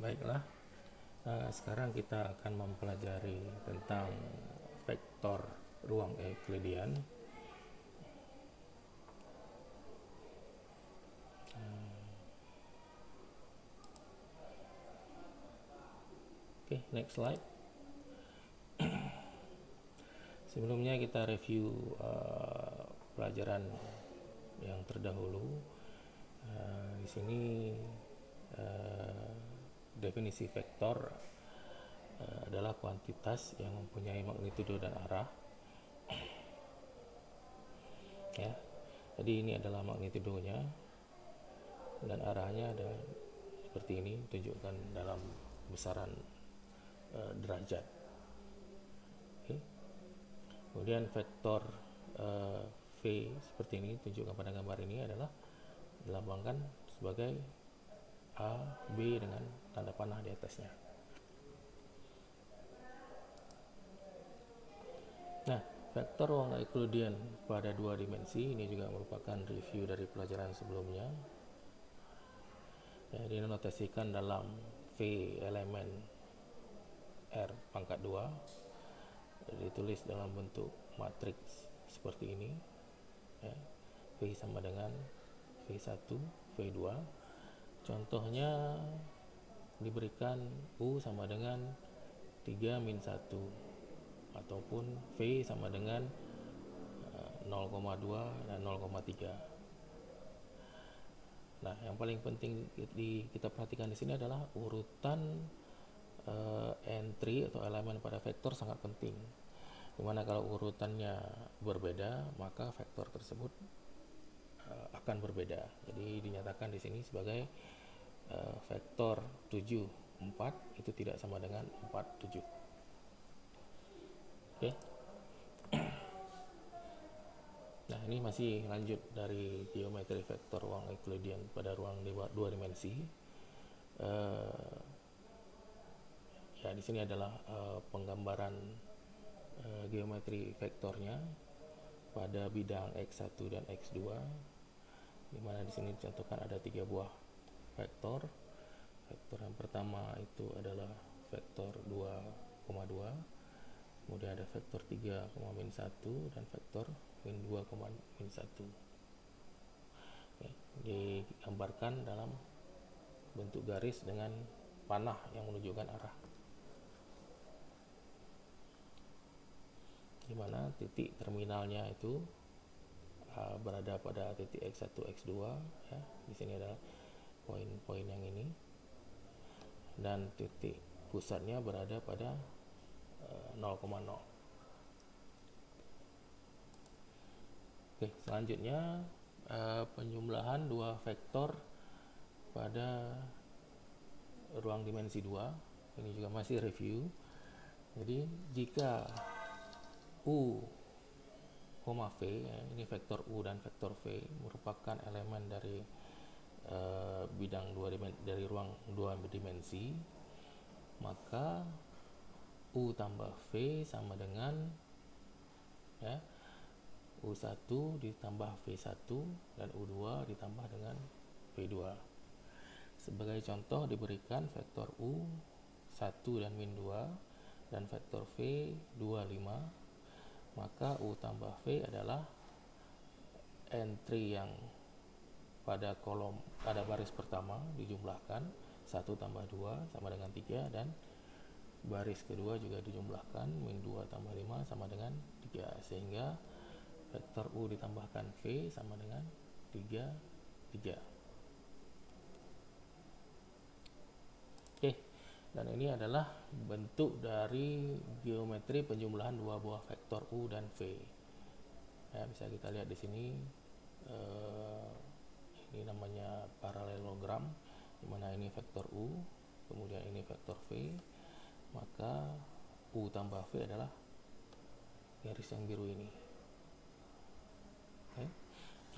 Baiklah, sekarang kita akan mempelajari tentang vektor ruang Euclidean. Oke, next slide. Sebelumnya kita review pelajaran yang terdahulu. Di sini definisi vektor adalah kuantitas yang mempunyai magnitudo dan arah. Ya, jadi ini adalah magnitudonya dan arahnya ada seperti ini, tunjukkan dalam besaran derajat. Oke. Kemudian vektor V seperti ini, tunjukkan pada gambar ini, adalah dilambangkan sebagai A, B dengan tanda panah di atasnya. Nah, vektor ruang Euclidean pada dua dimensi ini juga merupakan review dari pelajaran sebelumnya. Ya, dinotasikan dalam V elemen R pangkat 2, ditulis dalam bentuk matriks seperti ini, ya. V sama dengan V1, V2. Contohnya diberikan U sama dengan 3 min 1 ataupun V sama dengan 0,2 dan 0,3. Nah, yang paling penting kita perhatikan di sini adalah urutan entry atau elemen pada vektor sangat penting. Dimana kalau urutannya berbeda, maka vektor tersebut akan berbeda. Jadi dinyatakan di sini sebagai vektor 7, 4 itu tidak sama dengan 4, 7. Oke. Nah, ini masih lanjut dari geometri vektor ruang Euclidean pada ruang dua dimensi. Ya, di sini adalah penggambaran geometri vektornya pada bidang X1 dan X2, di mana di sini dicontohkan ada 3 buah vektor. Vektor yang pertama itu adalah vektor 2,2, kemudian ada vektor 3,-1 dan vektor min 2,-1. Oke, digambarkan dalam bentuk garis dengan panah yang menunjukkan arah, di mana titik terminalnya itu berada pada titik X1, X2, ya. Di sini adalah poin-poin yang ini, dan titik pusatnya berada pada 0,0. Oke, selanjutnya penjumlahan dua vektor pada ruang dimensi 2. Ini juga masih review. Jadi jika U, V, ya, ini vektor U dan vektor V merupakan elemen dari bidang dari ruang 2 dimensi, maka U tambah V sama dengan, ya, U1 ditambah V1 dan U2 ditambah dengan V2. Sebagai contoh diberikan vektor U 1 dan min 2 dan vektor V 2, 5. Maka U tambah V adalah entry yang pada kolom, pada baris pertama dijumlahkan 1 tambah 2 sama dengan 3, dan baris kedua juga dijumlahkan min 2 tambah 5 sama dengan 3, sehingga vektor U ditambahkan V sama dengan 3, 3. Oke, dan ini adalah bentuk dari geometri penjumlahan dua buah vektor U dan V. Ya, bisa kita lihat di sini, ini namanya paralelogram, di mana ini vektor U, kemudian ini vektor V, maka U tambah V adalah garis yang biru ini. Oke.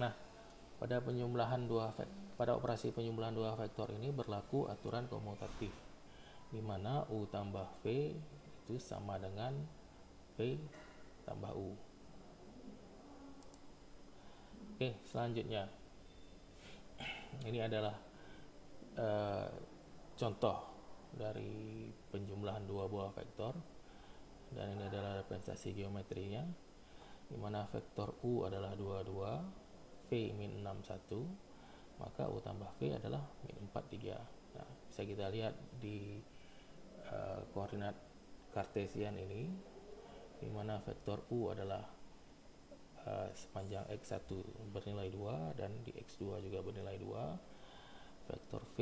Nah, pada operasi penjumlahan dua vektor ini berlaku aturan komutatif, di mana U tambah V itu sama dengan V tambah U. Oke, selanjutnya ini adalah contoh dari penjumlahan dua buah vektor, dan ini adalah representasi geometrinya, di mana vektor U adalah 22, V min 61, maka U tambah V adalah min 43. Nah, bisa kita lihat di koordinat kartesian ini, di mana vektor U adalah sepanjang X1 bernilai 2 dan di X2 juga bernilai 2. Vektor V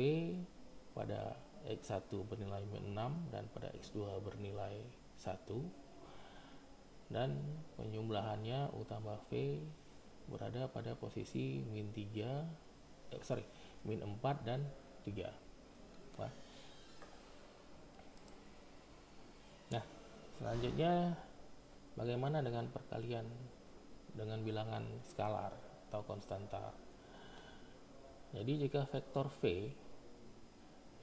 pada X1 bernilai min 6 dan pada X2 bernilai 1. Dan penjumlahannya U tambah V berada pada posisi min 4 dan 3. Nah, selanjutnya bagaimana dengan perkalian dengan bilangan skalar atau konstanta? Jadi jika vektor V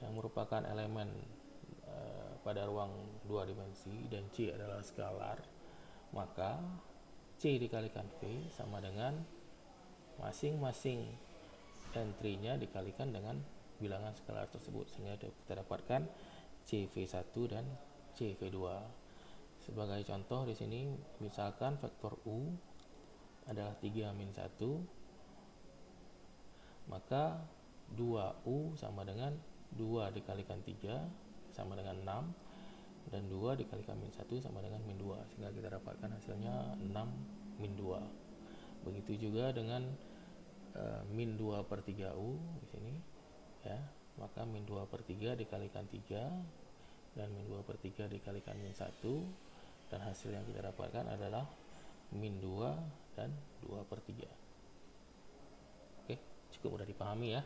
yang merupakan elemen pada ruang 2 dimensi dan C adalah skalar, maka C dikalikan V sama dengan masing-masing entry-nya dikalikan dengan bilangan skalar tersebut, sehingga kita dapatkan CV1 dan CV2. Sebagai contoh di sini, misalkan vektor U adalah 3 min 1, maka 2U sama dengan 2 dikalikan 3 sama dengan 6, dan 2 dikalikan min 1 sama dengan min 2, sehingga kita dapatkan hasilnya 6 min 2. Begitu juga dengan min 2 per 3U di sini, ya, maka min 2 per 3 dikalikan 3 dan min 2 per 3 dikalikan min 1, dan hasil yang kita dapatkan adalah min 2 dan 2 per 3. Oke, cukup mudah dipahami ya.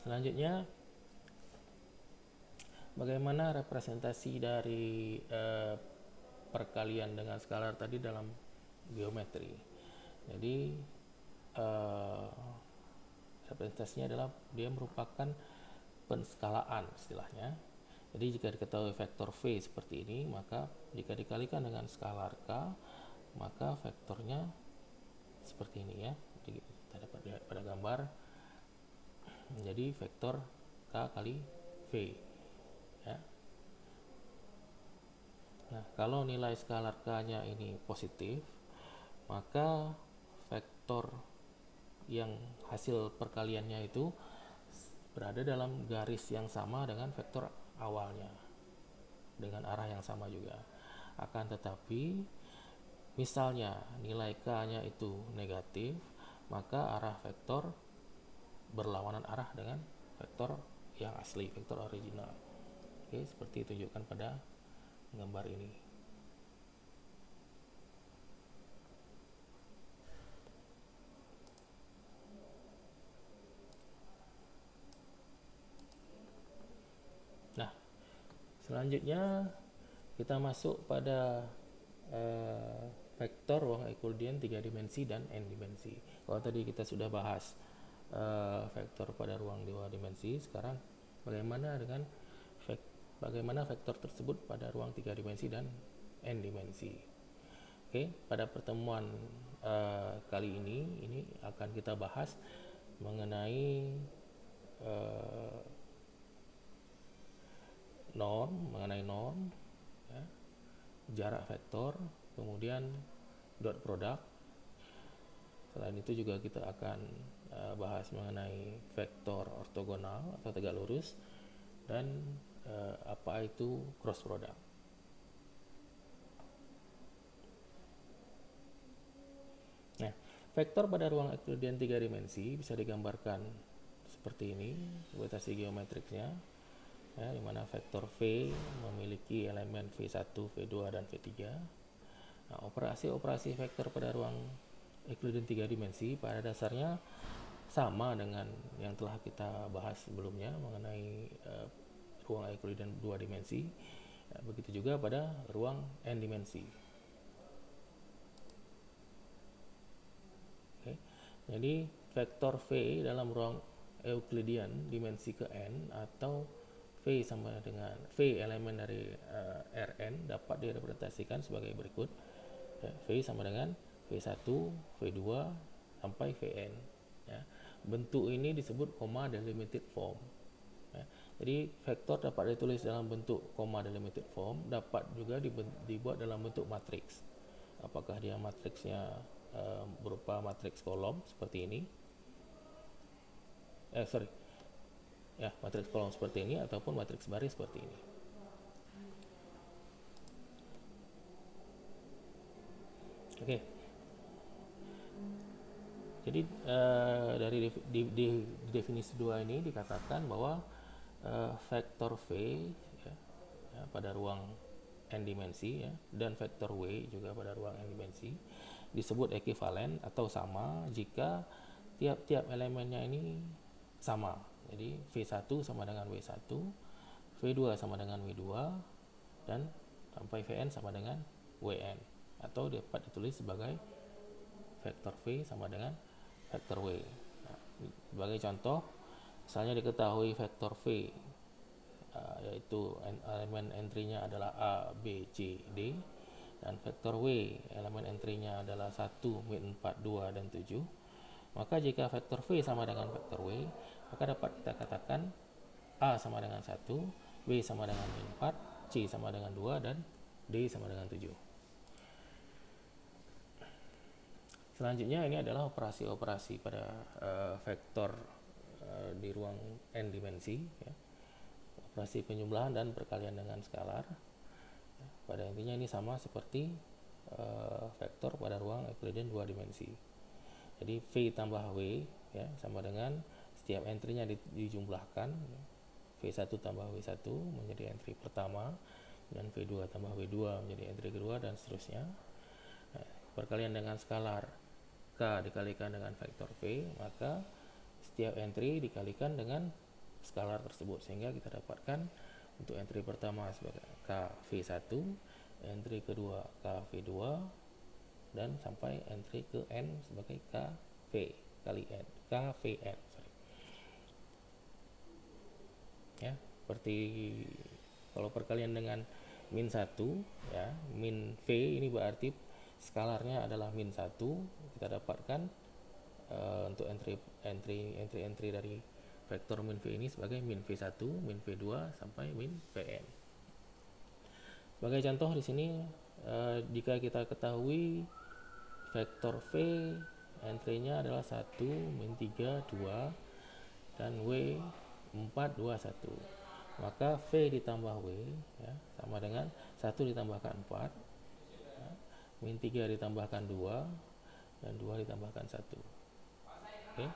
Selanjutnya, bagaimana representasi dari perkalian dengan skalar tadi dalam geometri? Jadi representasinya adalah dia merupakan penskalaan istilahnya. Jadi jika diketahui vektor V seperti ini, maka jika dikalikan dengan skalar K, maka vektornya seperti ini ya. Jadi kita dapat lihat pada gambar, menjadi vektor K kali V ya. Nah, kalau nilai skalar K-nya ini positif, maka vektor yang hasil perkaliannya itu berada dalam garis yang sama dengan vektor awalnya, dengan arah yang sama juga. Akan tetapi misalnya nilai K-nya itu negatif, maka arah vektor berlawanan arah dengan vektor yang asli, vektor original. Oke, seperti ditunjukkan pada gambar ini. Nah, selanjutnya kita masuk pada vektor ruang Euclidean 3 dimensi dan n dimensi. Kalau tadi kita sudah bahas vektor pada ruang 2 dimensi, sekarang bagaimana vektor tersebut pada ruang 3 dimensi dan n dimensi. Oke, pada pertemuan kali ini akan kita bahas mengenai norm ya, jarak vektor, kemudian dot product. Selain itu juga kita akan bahas mengenai vektor ortogonal atau tegak lurus, dan apa itu cross product. Nah, vektor pada ruang Euclidean 3 dimensi bisa digambarkan seperti ini representasi geometriknya, ya, di mana vektor V memiliki elemen V1, V2 dan V3. Nah, operasi vektor pada ruang Euclidean 3 dimensi pada dasarnya sama dengan yang telah kita bahas sebelumnya mengenai ruang Euclidean 2 dimensi. Begitu juga pada ruang n dimensi. Oke. Jadi vektor V dalam ruang Euclidean dimensi ke n, atau V sama dengan V elemen dari Rn, dapat direpresentasikan sebagai berikut. V sama dengan V1, V2 sampai Vn ya. Bentuk ini disebut comma delimited form ya. Jadi vektor dapat ditulis dalam bentuk comma delimited form, dapat juga dibuat dalam bentuk matriks. Apakah dia matriksnya berupa matriks kolom seperti ini, matriks kolom seperti ini, ataupun matriks baris seperti ini. Oke. Jadi dari definisi 2 ini dikatakan bahwa vektor V pada ruang n dimensi dan vektor W juga pada ruang n dimensi disebut ekivalen atau sama jika tiap-tiap elemennya ini sama. Jadi V1 sama dengan W1, V2 sama dengan W2, dan sampai Vn sama dengan Wn, atau dapat ditulis sebagai vektor V sama dengan vektor W. Nah, sebagai contoh, misalnya diketahui vektor V yaitu elemen entry-nya adalah A, B, C, D, dan vektor W elemen entry-nya adalah 1, min 4, 2, dan 7. Maka jika vektor V sama dengan vektor W, maka dapat kita katakan A sama dengan 1, B sama dengan min 4, C sama dengan 2, dan D sama dengan 7. Selanjutnya ini adalah operasi-operasi pada vektor di ruang n dimensi, operasi penjumlahan dan perkalian dengan skalar. Pada intinya ini sama seperti vektor pada ruang Euclidean 2 dimensi. Jadi V tambah W sama dengan setiap entry-nya dijumlahkan, V1 tambah W1 menjadi entry pertama, dan V2 tambah W2 menjadi entry kedua, dan seterusnya. Nah, perkalian dengan skalar K dikalikan dengan vektor V, maka setiap entry dikalikan dengan skalar tersebut, sehingga kita dapatkan untuk entry pertama sebagai KV1, entry kedua KV2, dan sampai entry ke N sebagai KV kali N, KVN. Ya, seperti kalau perkalian dengan min 1, min V ini berarti skalarnya adalah min 1, kita dapatkan untuk entry dari vektor min V ini sebagai min V1, min V2 sampai min Vn. Sebagai contoh di sini, jika kita ketahui vektor V entry-nya adalah 1, min 3, 2, dan W 4, 2, 1, maka V ditambah W sama dengan 1 ditambahkan 4, min 3 ditambahkan 2, dan 2 ditambahkan 1. Oke.